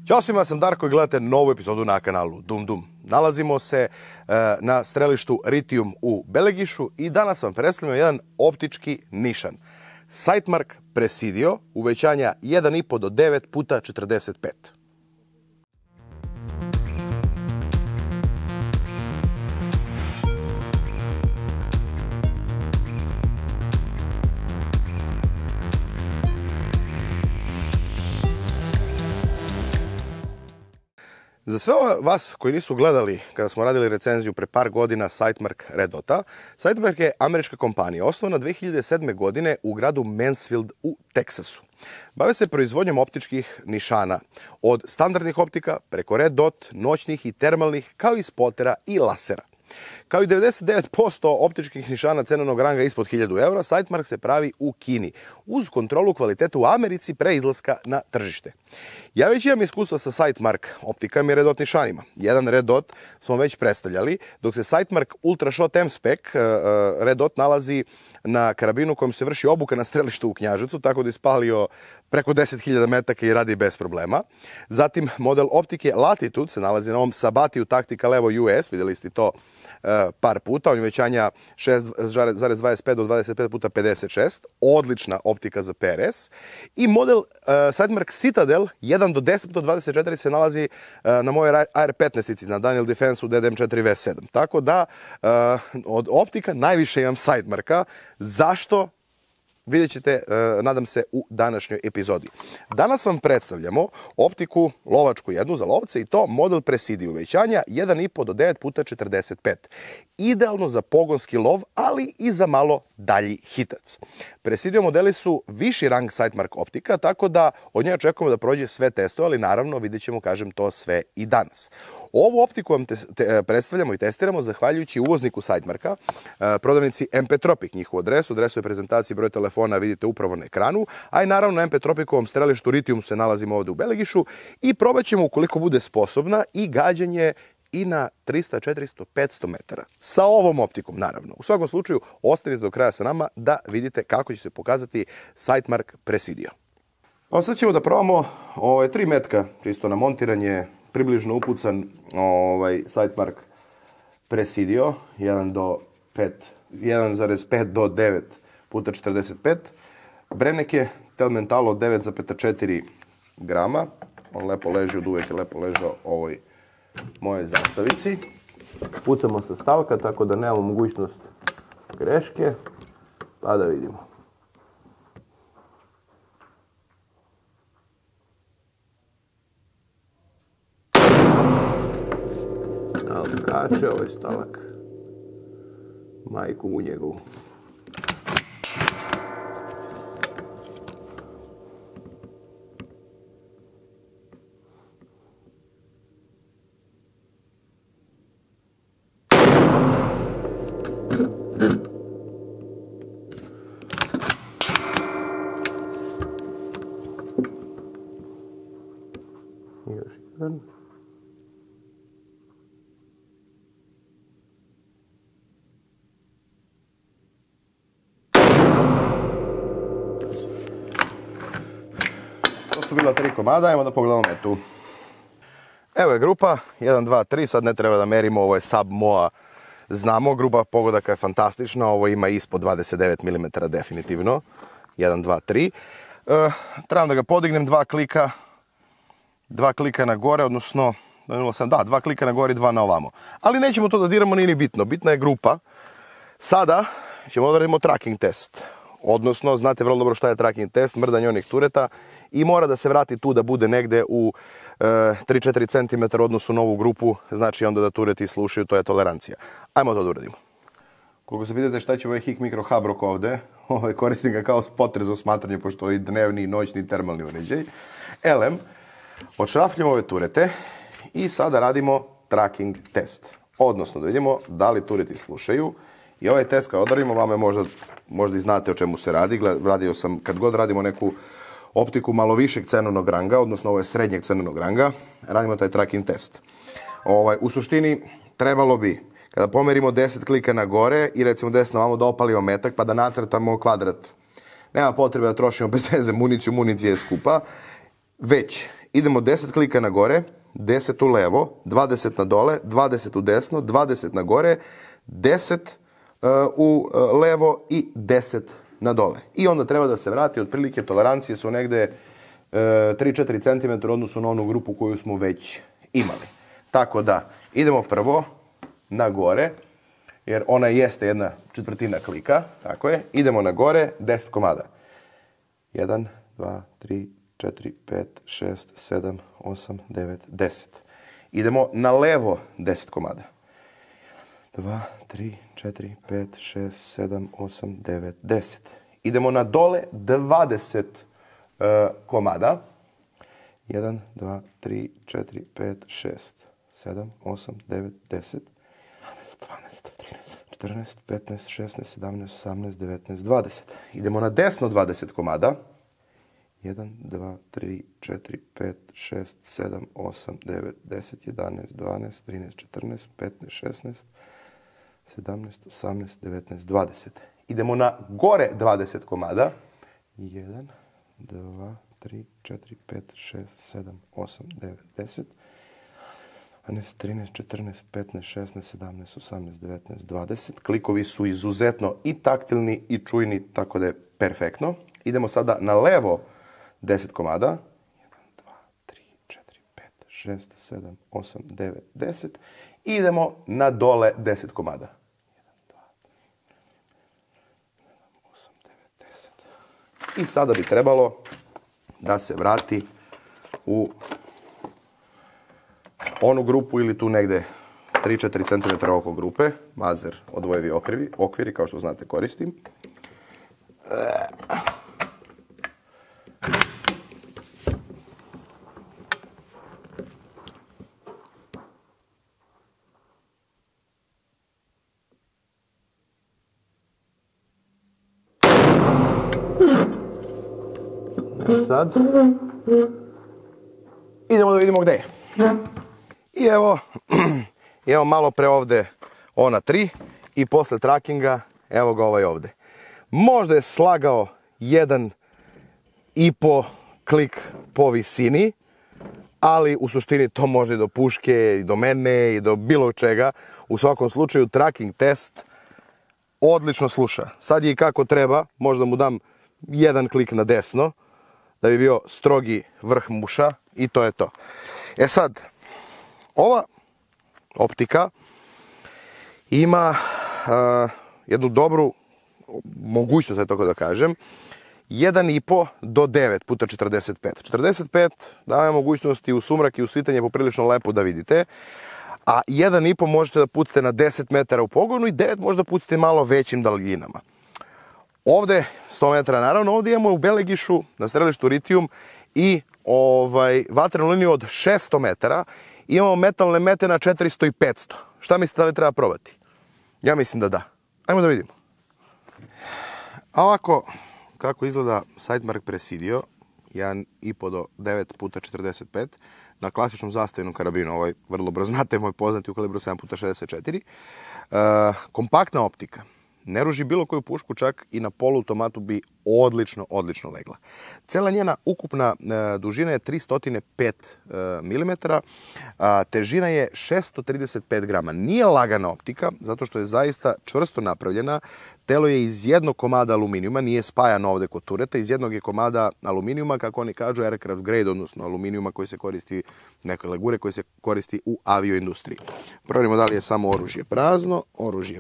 Ćao svima, sam Darko i gledate novu epizodu na kanalu Dum Dum. Nalazimo se na strelištu Ritium u Belegišu i danas vam predstavljamo jedan optički nišan. Sightmark Presidio, uvećanja 1,5 do 9x45. Za sve vas koji nisu gledali kada smo radili recenziju pre par godina Sightmark Red Dota, Sightmark je američka kompanija, osnovana 2007. godine u gradu Mansfield u Teksasu. Bave se proizvodnjom optičkih nišana, od standardnih optika preko Red Dot, noćnih i termalnih, kao i spotera i lasera. Kao i 99% optičkih nišana cenovnog ranga ispod 1000 eura, Sightmark se pravi u Kini, uz kontrolu kvaliteta u Americi pre izlaska na tržište. Ja već imam iskustva sa Sightmark optikama i Red Dot nišanima. Jedan Red Dot smo već predstavljali, dok se Sightmark Ultrashot M-Spec Red Dot nalazi na karabinu kojom se vrši obuka na strelištu u Knjaževcu, tako da je ispalio preko 10.000 metaka i radi bez problema. Zatim, model optike Latitude se nalazi na ovom Sabatiju Tactical Evo US, vidjeli ste to par puta, on je uvećanja 6,25 do 25x56, odlična optika za PRS. I model Sightmark Citadel 1 do 10x24 se nalazi na mojoj AR-15, na Daniel Defense-u DDM4V7. Tako da od optika najviše imam Sightmarka. Zašto? Vidjet ćete, nadam se, u današnjoj epizodi. Danas vam predstavljamo optiku lovačku jednu za lovce i to model Presidio, uvećanja 1,5 do 9x45. Idealno za pogonski lov, ali i za malo dalji hitac. Presidio modeli su viši rang Sightmark optika, tako da od nje očekujemo da prođe sve testove, ali naravno vidjet ćemo, kažem, to sve i danas. Ovu optiku vam predstavljamo i testiramo zahvaljujući uvozniku Sightmarka, prodavnici MP Tropic, njihovu adresu je prezentacije, broj telefona vidite upravo na ekranu, a i naravno na MP Tropicovom strelištu Ritium se nalazimo ovdje u Belegišu i probat ćemo, ukoliko bude sposobna, i gađanje i na 300, 400, 500 metara. Sa ovom optikom, naravno. U svakom slučaju, ostanite do kraja sa nama da vidite kako će se pokazati Sightmark Presidio. Sad ćemo da probamo 3 metka, čisto na montiranje, približno upucan Sightmark Presidio 1,5 do 9x45. Brenek je Telmentalo 9,4 grama. On lepo leži, od uvijek je lepo ležao ovoj mojoj zastavici. Pucamo sa stalka, tako da nemamo mogućnost greške. Pa da vidimo. Skače ovaj stalak. Majku mu njegovu. Još jedan. Su bila 3 komada, ajmo da pogledamo metu. Evo je grupa, 1, 2, 3, sad ne treba da merimo, ovo je Sub Moa, znamo, grupa pogodaka je fantastična, ovo ima ispod 29 mm definitivno, 1, 2, 3. Trebam da ga podignem, 2 klika na gore, odnosno, 2 klika na gore i 2 na ovamo. Ali nećemo to da diramo, nije ni bitno, bitna je grupa. Sada ćemo da radimo tracking test. Odnosno, znate vrlo dobro šta je tracking test, mrdanje onih tureta i mora da se vrati tu da bude negde u 3-4 cm odnosu na ovu grupu, znači onda da tureti slušaju, to je tolerancija. Ajmo to da uradimo. Koliko se pitate šta će ovaj HIK Micro Habrok ovde, koristim ga kao spotter za osmatranje, pošto je dnevni, noćni, termalni uređaj. Elem, odšrafljamo ove turete i sada radimo tracking test. Odnosno, da vidimo da li tureti slušaju. I ovaj test kad odradimo, vama možda i znate o čemu se radi. Radio sam, kad god radimo neku optiku malo višeg cenovnog ranga, odnosno ovo je srednjeg cenovnog ranga, radimo taj tracking test. U suštini, trebalo bi, kada pomerimo 10 klika na gore i recimo 10 na ovamo da opalimo metak pa da nacrtamo kvadrat. Nema potrebe da trošimo bez veze municiju, municija je skupa. Već idemo 10 klika na gore, 10 u levo, 20 na dole, 20 u desno, 20 na gore, 10 u levo i 10 na dole. I onda treba da se vrati, otprilike tolerancije su negde 3-4 cm u odnosu na onu grupu koju smo već imali. Tako da, idemo prvo na gore, jer ona jeste jedna četvrtina klika, tako je. Idemo na gore, 10 komada. 1, 2, 3, 4, 5, 6, 7, 8, 9, 10. Idemo na levo 10 komada. 2, 3, 4, 5, 6, 7, 8, 9, 10. Idemo na dole 20 komada. 1, 2, 3, 4, 5, 6, 7, 8, 9, 10, 12, 13, 14, 15, 16, 17, 18, 19, 20. Idemo na desno 20 komada. 1, 2, 3, 4, 5, 6, 7, 8, 9, 10, 11, 12, 13, 14, 15, 16, 17, 18, 19, 20. Idemo na gore 20 komada. 1, 2, 3, 4, 5, 6, 7, 8, 9, 10, 12, 13, 14, 15, 16, 17, 18, 19, 20. Klikovi su izuzetno i taktilni i čujni, tako da je perfektno. Idemo sada na levo 10 komada. 1, 2, 3, 4, 5, 6, 7, 8, 9, 10. I idemo na dole 10 komada. 1, 2, 3, 7, 8, 9, 10. I sada bi trebalo da se vrati u onu grupu ili tu negde 3-4 cm oko grupe. Mazer odvojevi okviri, kao što znate, koristim. Sad idemo da vidimo gde je. I evo malo pre ovde ona 3 i posle trackinga evo ga ovaj ovde. Možda je slagao 1,5 klik po visini, ali u suštini to može i do puške, i do mene, i do bilo čega. U svakom slučaju tracking test odlično sluša. Sad je i kako treba, možda mu dam 1 klik na desno, da bi bio strogi vrh muša i to je to. E sad, ova optika ima jednu dobru mogućnost, tako da kažem, 1,5 do 9 puta 45. 45 daje mogućnosti u sumrak i u svitanje poprilično lepo da vidite, a 1,5 možete da pucite na 10 metara u pogonu i 9 možda pucite malo većim daljinama. Ovde 100 metara, naravno, ovdje imamo u Belegišu na strelištu Ritijum i vatrenu liniju od 600 metara. Imamo metalne mete na 400 i 500. Šta mislite, da li treba probati? Ja mislim da da. Ajmo da vidimo. A ovako kako izgleda Sightmark Presidio, 1,5 do 9 puta 45 na klasičnom zastavljenom karabinu. Ovaj vrlo brzo znate, moj poznati u kalibru 7 puta 64. Kompaktna optika. Ne ruži bilo koju pušku, čak i na poluautomatu bi odlično legla. Cela njena ukupna dužina je 305 mm, težina je 635 grama. Nije lagana optika, zato što je zaista čvrsto napravljena. Telo je iz jednog komada aluminijuma, nije spajano ovde kod tureta, iz jednog je komada aluminijuma, kako oni kažu, aircraft grade, odnosno aluminijuma koji se koristi, neke legure koji se koristi u avioindustriji. Provjerimo da li je samo oružje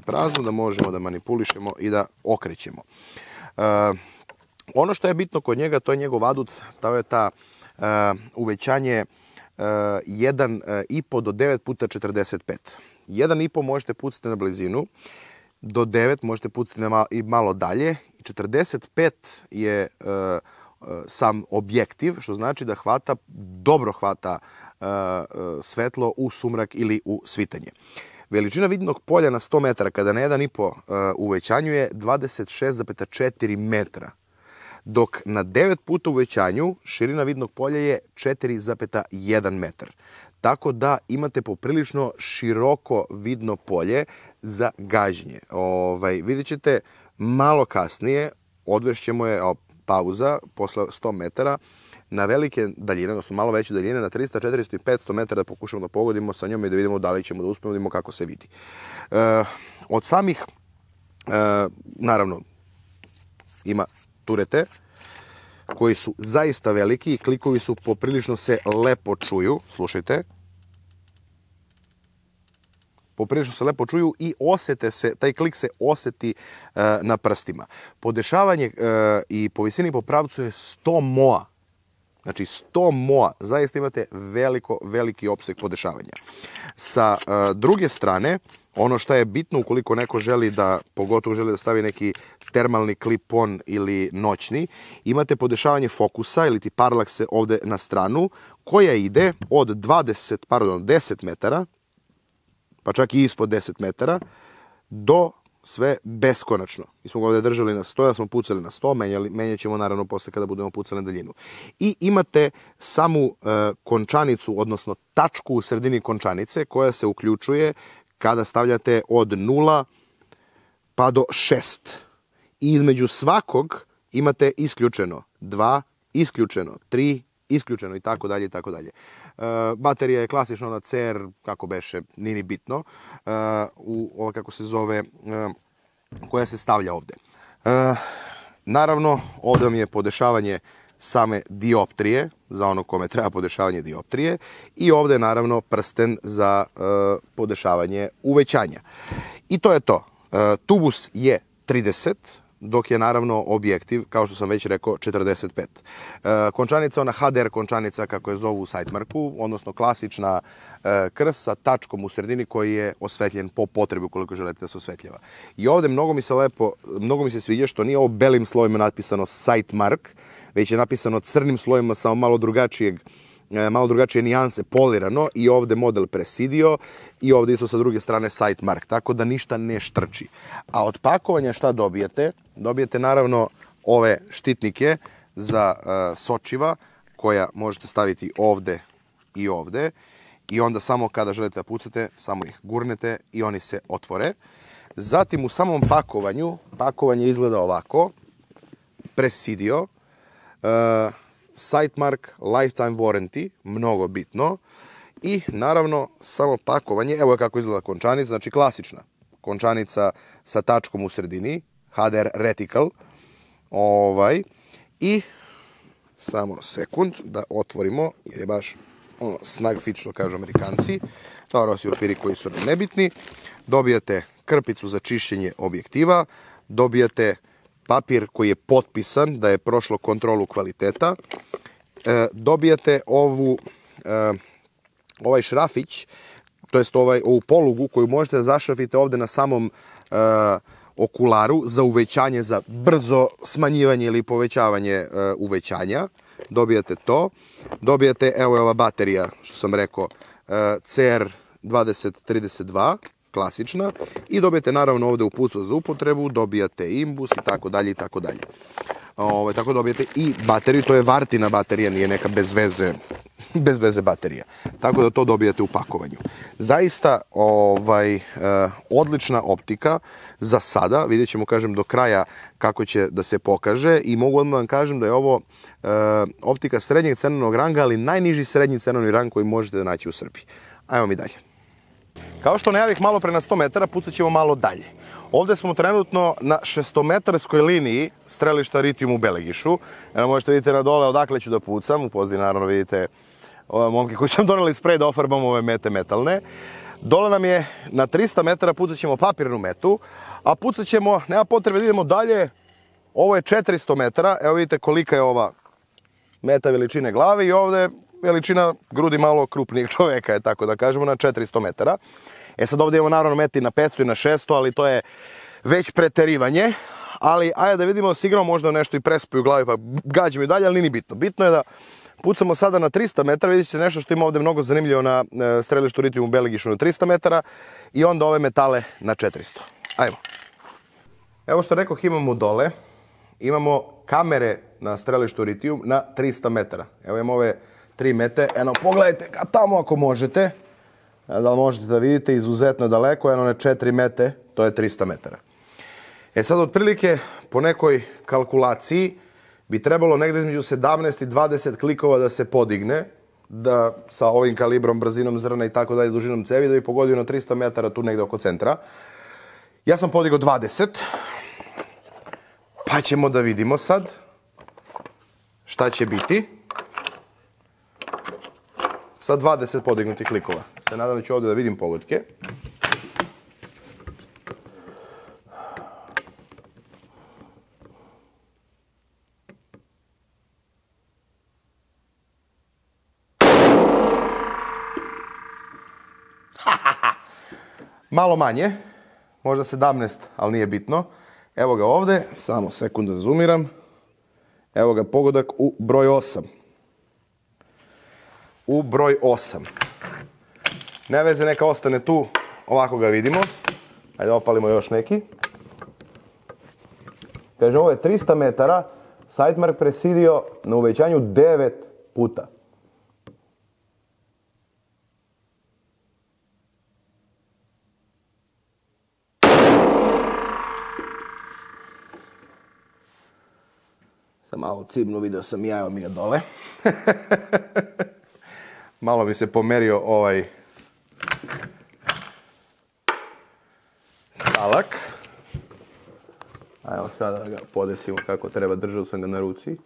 prazno, da možemo da manipulišemo i da okrećemo. Ono što je bitno kod njega, to je njegov adut, to je ta uvećanje 1,5 do 9 puta 45. 1,5 možete pucati na blizinu, do 9 možete pucati i malo dalje. 45 je sam objektiv, što znači da dobro hvata svetlo u sumrak ili u svitanje. Veličina vidnog polja na 100 metara kada na 1,5 uvećanju je 26,4 metra, dok na 9 puta uvećanju širina vidnog polja je 4,1 metar. Tako da imate poprilično široko vidno polje za gađenje. Vidjet ćete malo kasnije, odvešćemo je, pauza, posle 100 metara, na velike daljine, odnosno malo veće daljine, na 300, 400 i 500 metara da pokušamo da pogodimo sa njom i da vidimo da li ćemo da uspemo, da vidimo kako se vidi. Od samih, naravno, ima turete koji su zaista veliki i klikovi su poprilično se lepo čuju, slušajte. Poprilično se lepo čuju i osete se, taj klik se oseti na prstima. Podešavanje i po visini i po pravcu je 100 moa. Znači 100 moa. Zaista imate veliki opseg podešavanja. Sa druge strane, ono što je bitno ukoliko neko želi da, pogotovo želi da stavi neki termalni klip-on ili noćni, imate podešavanje fokusa ili ti paralakse ovde na stranu, koja ide od 10 metara, pa čak i ispod 10 metara, do sve beskonačno. Mi smo ga ovdje držali na 100, da smo pucali na 100, menjat ćemo naravno posle kada budemo pucali na daljinu. I imate samu končanicu, odnosno tačku u sredini končanice, koja se uključuje kada stavljate od 0 pa do 6. I između svakog imate isključeno 2, isključeno 3, isključeno i tako dalje i tako dalje. Baterija je klasično na CR, kako beše, nije ni bitno, ovo kako se zove, koja se stavlja ovde. Naravno, ovde vam je podešavanje same dioptrije, za ono kome treba podešavanje dioptrije, i ovde je naravno prsten za podešavanje uvećanja. I to je to. Tubus je 30, dok je naravno objektiv, kao što sam već rekao, 45. Končanica, ona HDR končanica, kako je zovu u Sightmarku, odnosno klasična krst sa tačkom u sredini koji je osvetljen po potrebi ukoliko želite da se osvetljava. I ovde mnogo mi se sviđa što nije ovo belim slovima napisano Sightmark, već je napisano crnim slovima, samo malo drugačije nijanse, polirano, i ovde model Presidio i ovde isto sa druge strane Sightmark, tako da ništa ne štrči. A od pakovanja šta dobijete? Dobijete naravno ove štitnike za sočiva, koja možete staviti ovde i ovde, i onda samo kada želite da pucate, samo ih gurnete i oni se otvore. Zatim u samom pakovanju, pakovanje izgleda ovako: Presidio, Sightmark Lifetime Warranty, mnogo bitno, i naravno samo pakovanje. Evo je kako izgleda končanica, znači klasična končanica sa tačkom u sredini, HDR Reticle, i samo sekund da otvorimo, jer je baš snag fit, što kažu Amerikanci. Dobro, svi papiri koji su nebitni. Dobijate krpicu za čišćenje objektiva, dobijate papir koji je potpisan da je prošlo kontrolu kvaliteta, dobijate ovaj šrafić, to jest ovu polugu koju možete da zašrafite ovde na samom okularu za uvećanje, za brzo smanjivanje ili povećavanje uvećanja. Dobijate to. Dobijate, evo je ova baterija, što sam rekao, CR 2032, klasična, i dobijete naravno ovde uputstvo za upotrebu, dobijate imbus i tako dalje i tako dalje. Tako dobijete i bateriju, to je Vartina baterija, nije neka bez veze baterija. Tako da to dobijate u pakovanju. Zaista odlična optika za sada, vidjet ćemo, kažem, do kraja kako će da se pokaže, i mogu odmah vam kažem da je ovo optika srednjeg cenovnog ranga, ali najniži srednji cenovni rang koji možete da naći u Srbiji. Ajmo mi dalje. Kao što najavih malo pre na 100 metara, pucat ćemo malo dalje. Ovde smo trenutno na 600-metarskoj liniji strelišta Ritijum u Belegišu. Evo, možete vidite na dole odakle ću da pucam. U pozadini naravno vidite ove momke koji su nam doneli sprej da ofarbamo ove mete metalne. Dole nam je na 300 metara, pucat ćemo papirnu metu, a pucat ćemo, nema potrebe da idemo dalje, ovo je 400 metara, evo vidite kolika je ova meta veličine glave, i ovde veličina grudi malo krupnijeg čoveka je, tako da kažemo, na 400 metara. Sad ovdje imamo naravno meti na 500 i na 600, ali to je već preterivanje. Ali ajde da vidimo, sigramo možda nešto i prespuju u glavi, pa gađamo i dalje, ali nije bitno. Bitno je da pucamo sada na 300 metara, vidjet ćete nešto što ima ovdje mnogo zanimljivo na strelištu Ritijum u Belegišu na 300 metara, i onda ove metale na 400. Ajmo. Evo što rekao, imamo dole, imamo kamere na strelištu Ritijum na 300 metara. Evo imamo ove 3 mete, eno pogledajte tamo ako možete, da li možete da vidite, izuzetno daleko, eno one 4 mete, to je 300 metara. Sad otprilike po nekoj kalkulaciji bi trebalo negdje između 17 i 20 klikova da se podigne, da sa ovim kalibrom, brzinom zrna i tako dalje, dužinom cevi, da bi pogodio na 300 metara tu negdje oko centra. Ja sam podigao 20, pa ćemo da vidimo sad šta će biti sa 20 podignutih klikova. Se nadam da ću ovdje da vidim pogodke. Malo manje, možda 17, ali nije bitno. Evo ga ovdje, samo sekundu da zoomiram. Evo ga pogodak u broj 8. U broj 8. Ne veze, neka ostane tu, ovako ga vidimo. Ajde opalimo još neki. Kaže, ovo je 300 metara, Sightmark presidio na uvećanju 9 puta. Sam malo cibnu, vidio sam ja, evo mi ga dole. Malo mi se pomerio ovaj stalak. Ajmo sada da ga podesimo kako treba, držao sam ga na ruci.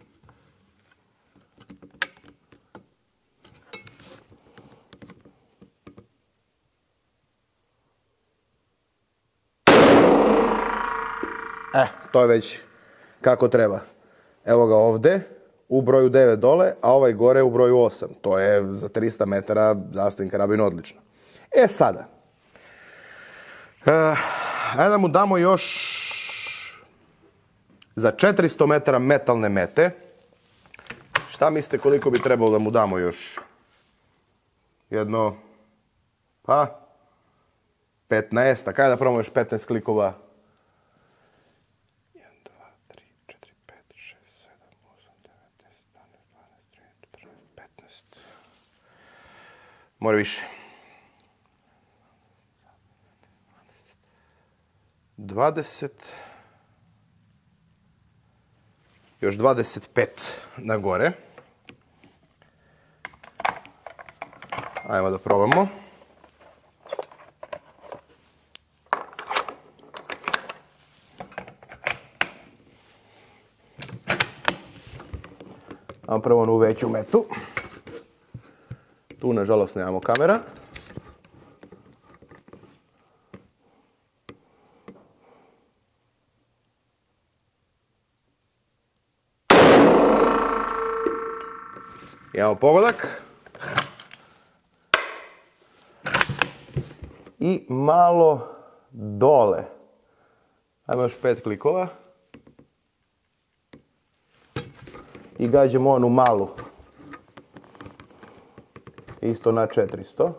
To je već kako treba. Evo ga ovdje, u broju 9 dole, a ovaj gore u broju 8. To je za 300 metara zastavim karabin odlično. Sada. Ajde da mu damo još za 400 metara metalne mete. Šta mislite koliko bi trebalo da mu damo još? Jedno, 15. Ajde da probamo još 15 klikova. 15. Mora više. 20. Još 25 na gore. Ajmo da probamo. Ajmo prvo onu veću metu. Tu, nažalost, nemamo kamera. Imamo pogodak. I malo dole. Ajmo još 5 klikova. I gađamo onu malu. Isto na 400.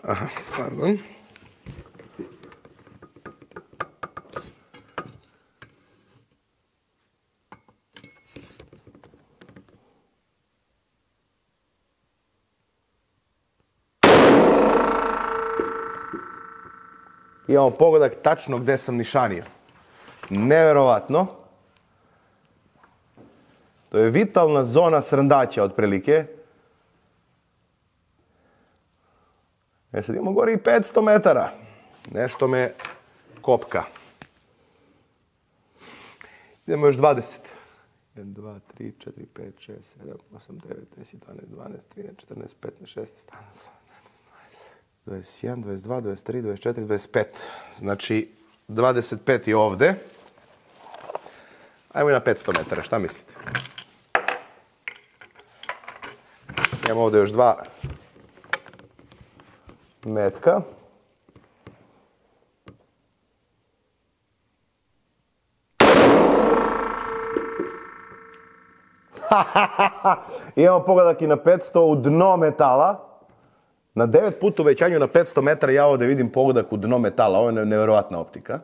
Aha, pardon. Imamo pogodak tačno gdje sam nišanio. Neverovatno. To je vitalna zona srndaća otprilike. Sad imamo gori i 500 metara. Nešto me kopka. Idemo još 20. 1, 2, 3, 4, 5, 6, 7, 8, 9, 10, 11, 12, 13, 14, 15, 16, 21, 22, 23, 24, 25. Znači, 25 je ovdje. Ajmo i na 500 metara, šta mislite? Imamo ovdje još 2 metka. Imamo pogodak i na 500 u dno metala. Na 9 puta uvećanju na 500 metara ja ovdje vidim pogodak u dno metala. Ovo je nevjerojatna optika.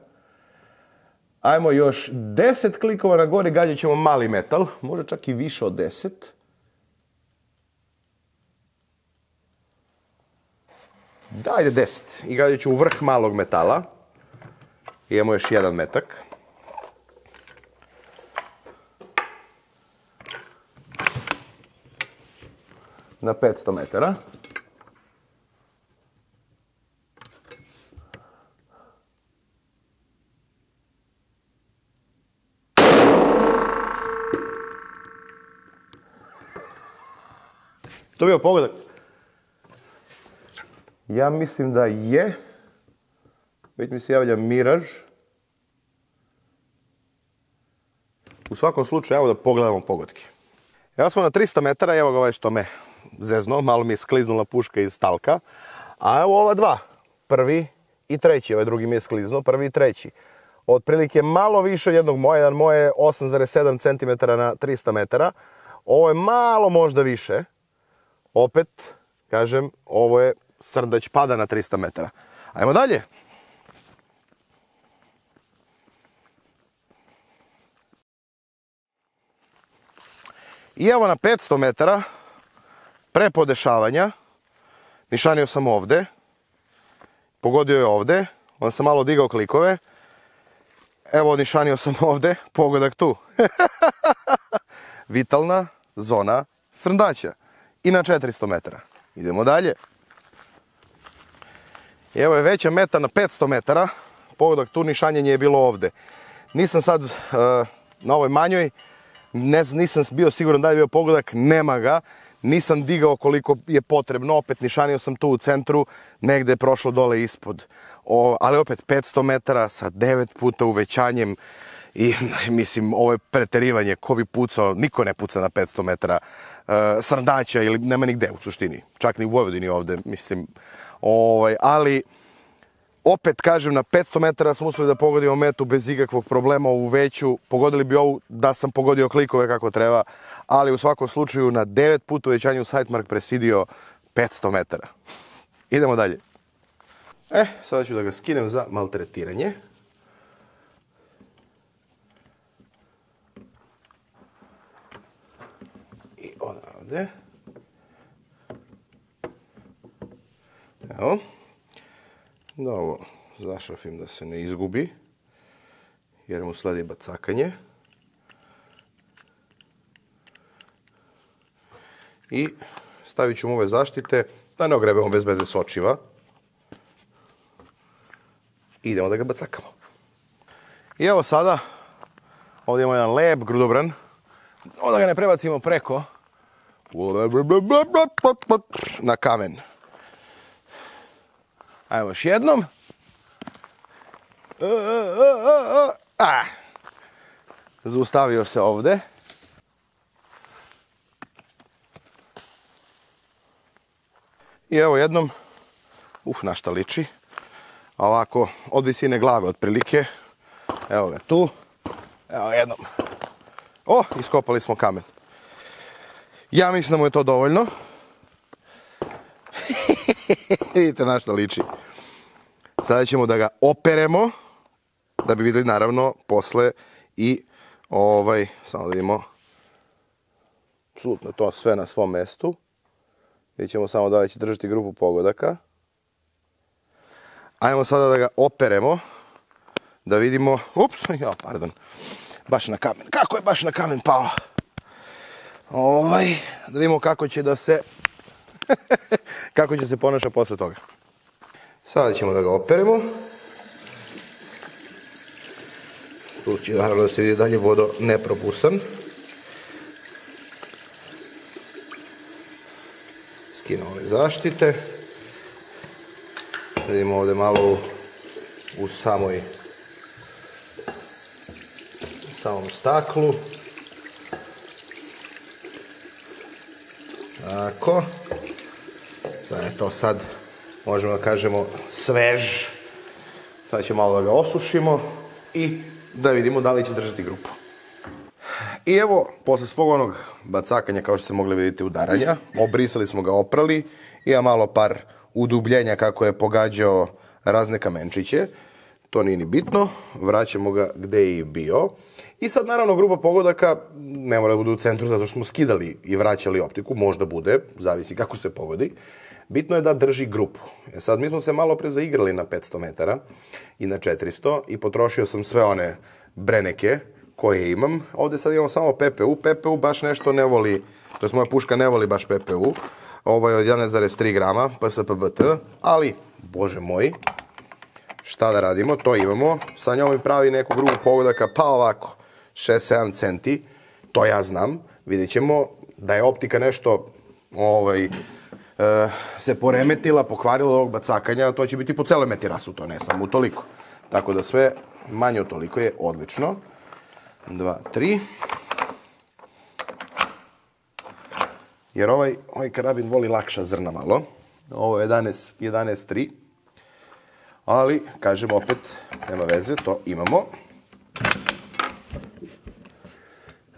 Ajmo još 10 klikova na gore, gađat ćemo mali metal. Možda čak i više od 10. Dajde 10. I gađat ću u vrh malog metala. Imamo još jedan metak. Na 500 metara. To je bio pogodak. Ja mislim da je. Već mi se javlja miraž. U svakom slučaju, evo da pogledamo pogodke. Evo smo na 300 metara, evo ga ovaj što me zezno, malo mi je skliznula puška iz talka. A evo ova dva, prvi i treći, ovaj drugi mi je skliznuo, prvi i treći. Otprilike malo više od jednog moje, jedan moje je 8,7 cm na 300 metara. Ovo je malo možda više. Opet, kažem, ovo je srdać pada na 300 metara. Ajmo dalje. I evo na 500 metara, pre podešavanja, nišanio sam ovde, pogodio je ovde, onda sam malo digao klikove, evo nišanio sam ovde, pogodak tu. Vitalna zona srndaća. I na 400 metara. Idemo dalje. I evo je veća meta na 500 metara, pogodak tu, nišanjenje je bilo ovde. Nisam sad na ovoj manjoj, nisam bio siguran da je bio pogodak, nema ga. Nisam digao koliko je potrebno, opet nišanio sam tu u centru, negde je prošlo dole ispod. Ali opet 500 metara sa 9 puta uvećanjem i mislim ovo je preterivanje, ko bi pucao, niko ne puca na 500 metara srndaća ili nema nigde u suštini, čak ni u Vojvodini ovde, mislim. Ali opet kažem, na 500 metara smo uspeli da pogodimo metu bez ikakvog problema u veću. Pogodili bi ovu da sam pogodio klikove kako treba, ali u svakom slučaju na 9 puta uvećanju Sightmark presidio 500 metara. Idemo dalje. Sada ću da ga skinem za maltretiranje. I odavde. Evo. Da ovo zašrafim da se ne izgubi, jer mu sledi bacakanje. I stavit ću mu ove zaštite da ne ogrebemo bez veze sočiva. Idemo da ga bacakamo. I evo sada, ovdje imamo jedan lep, grudobran. Onda ga ne prebacimo preko na kamen. Ajmo još jednom. Zaustavio se ovde. I evo jednom, na šta liči, ovako od visine glave otprilike, evo ga tu, evo jednom, iskopali smo kamen. Ja mislim da mu je to dovoljno. Vidite na šta liči. Sada ćemo da ga operemo, da bi videli naravno posle i samo da vidimo, apsolutno to sve na svom mestu. Vidjet ćemo samo da li će držati grupu pogodaka. Ajmo sada da ga operemo, da vidimo, baš na kamen. Kako je baš na kamen pao? Da vidimo kako će da se, kako će se ponaša posle toga. Sada ćemo da ga operemo. Tu će naravno da se vidi dalje vodo nepropusan. Skinu ove zaštite. Vidimo ovde malo u samom staklu. Tako. Da je to sad, možemo da kažemo, svež. Sada ćemo malo da ga osušimo i da vidimo da li će držati grupu. I evo, posle svog onog bacakanja, kao što ste mogli vidjeti, udaranja, obrisali smo ga, oprali, ima malo par udubljenja kako je pogađao razne kamenčiće. To nije ni bitno, vraćamo ga gde je i bio. I sad naravno grupa pogodaka ne mora da bude u centru zato što smo skidali i vraćali optiku, možda bude, zavisi kako se pogodi. Bitno je da drži grupu. Sad, mi smo se malo pre zaigrali na 500 metara i na 400 i potrošio sam sve one breneke koje imam. Ovde sad imamo samo PPU. PPU baš nešto ne voli, to je moja puška ne voli baš PPU. Ovo je od 1,3 grama PSPBT, ali, bože moj, šta da radimo, to imamo. Sa njom mi pravi neku grupu pogodaka, pa ovako, 6-7 centi, to ja znam. Vidjet ćemo da je optika nešto se poremetila, pokvarila od ovog bacakanja, to će biti po celoj metirasu, to ne samo u toliko. Tako da sve manje od toliko je odlično. 2, 3. Jer ovaj karabin voli lakša zrna malo. Ovo je 11.3. Ali, kažem opet, nema veze, to imamo.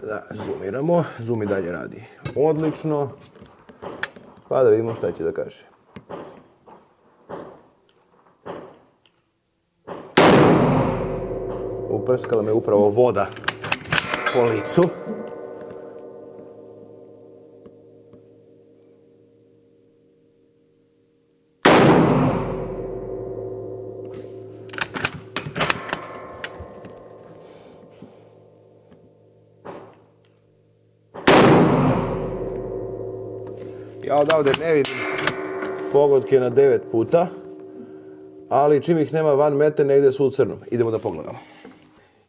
Da, zoomiramo. Zoom i dalje radi odlično. Pa da vidimo šta će da kaže. Uprskala me upravo voda po licu. Ja odavde ne vidim pogodke na 9 puta, ali čim ih nema van mete, negde su u crnom. Idemo da pogledamo.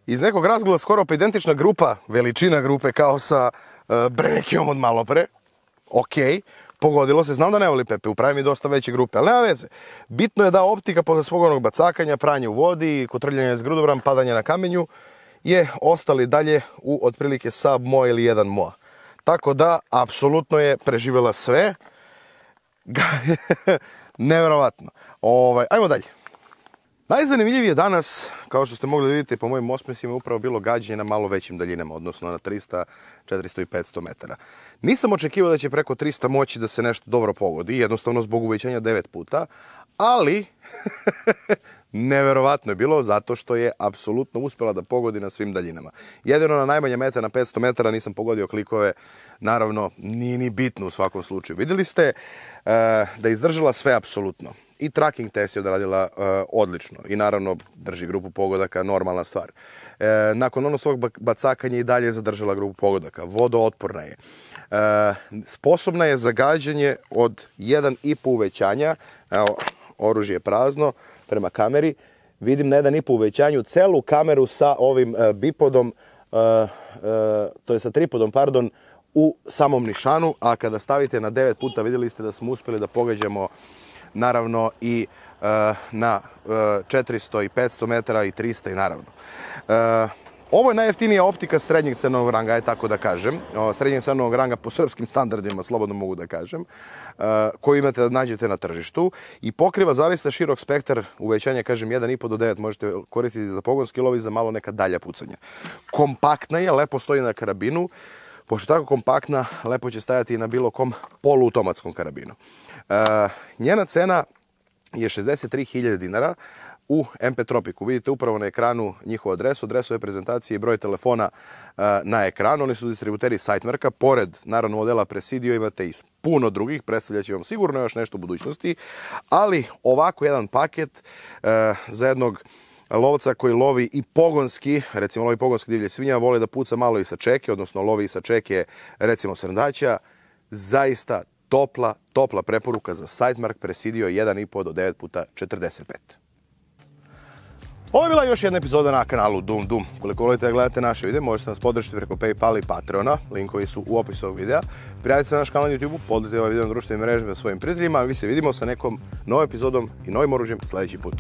Iz nekog razloga skoro pa identična grupa, veličina grupe kao sa Brenekijom od malo pre. Ok, pogodilo se, znam da ne voli PPU, pravi mi dosta veće grupe, ali nema veze. Bitno je da optika posle svog onog bacakanja, pranje u vodi, kotrljanje s grudobran, padanje na kamenju, je ostali dalje u otprilike sub mo ili 1 moa. Tako da, apsolutno je preživjela sve. Neverovatno. Ajmo dalje. Najzanimljivije danas, kao što ste mogli da vidite po mojim osmesima, upravo bilo gađanje na malo većim daljinama, odnosno na 300, 400 i 500 metara. Nisam očekivao da će preko 300 moći da se nešto dobro pogodi, jednostavno zbog uvećanja 9 puta, ali neverovatno je bilo zato što je apsolutno uspjela da pogodi na svim daljinama. Jedino na najmanje meta, na 500 metara, nisam pogodio klikove, naravno nije ni bitno u svakom slučaju. Vidjeli ste da je izdržala sve apsolutno. I tracking test je odradila odlično. I naravno drži grupu pogodaka, normalna stvar. Nakon onog svog bacakanja i dalje je zadržala grupu pogodaka. Vodootporna je. Sposobna je za gađanje od 1,5 uvećanja. Evo, oružje je prazno prema kameri. Vidim na 1,5 uvećanju celu kameru sa ovim bipodom, to je sa tripodom, pardon, u samom nišanu. A kada stavite na 9 puta, vidjeli ste da smo uspjeli da pogađamo naravno i na 400 i 500 metara i 300 i naravno. Ovo je najjeftinija optika srednjeg cenovnog ranga, aj tako da kažem. Srednjeg cenovnog ranga po srpskim standardima, slobodno mogu da kažem, koju imate da nađete na tržištu i pokriva zaista širok spektar uvećanja, kažem 1,5 do 9 možete koristiti za pogonski lov i za malo neka dalja pucanja. Kompaktna je, lepo stoji na karabinu. Pošto je tako kompaktna, lepo će stajati i na bilo kom poluautomatskom karabinu. Njena cena je 63.000 dinara u MP Tropiku. Vidite upravo na ekranu njihovu adresu, adresove prezentacije i broj telefona na ekranu. Oni su distributeri Sightmarka. Pored, naravno, modela Presidio imate i puno drugih. Predstavljat će vam sigurno još nešto u budućnosti. Ali ovako jedan paket za jednog lovca koji lovi i pogonski, recimo lovi pogonski divlje svinja, voli da puca malo i sa čeke, odnosno lovi i sa čeke, recimo srndaća, zaista topla preporuka za Sightmark Presidio 1,5 do 9 puta 45. Ovo je bila još jedna epizoda na kanalu Dum Dum. Koliko volite da gledate naše videe, možete nas podržati preko PayPal i Patreona. Linkovi su u opisu ovog videa. Prijavite se na naš kanal na YouTube, podelite ovaj video na društvenim mrežama svojim prijateljima. Vi se vidimo sa nekom novom epizodom i novim oružjem sljedeći put.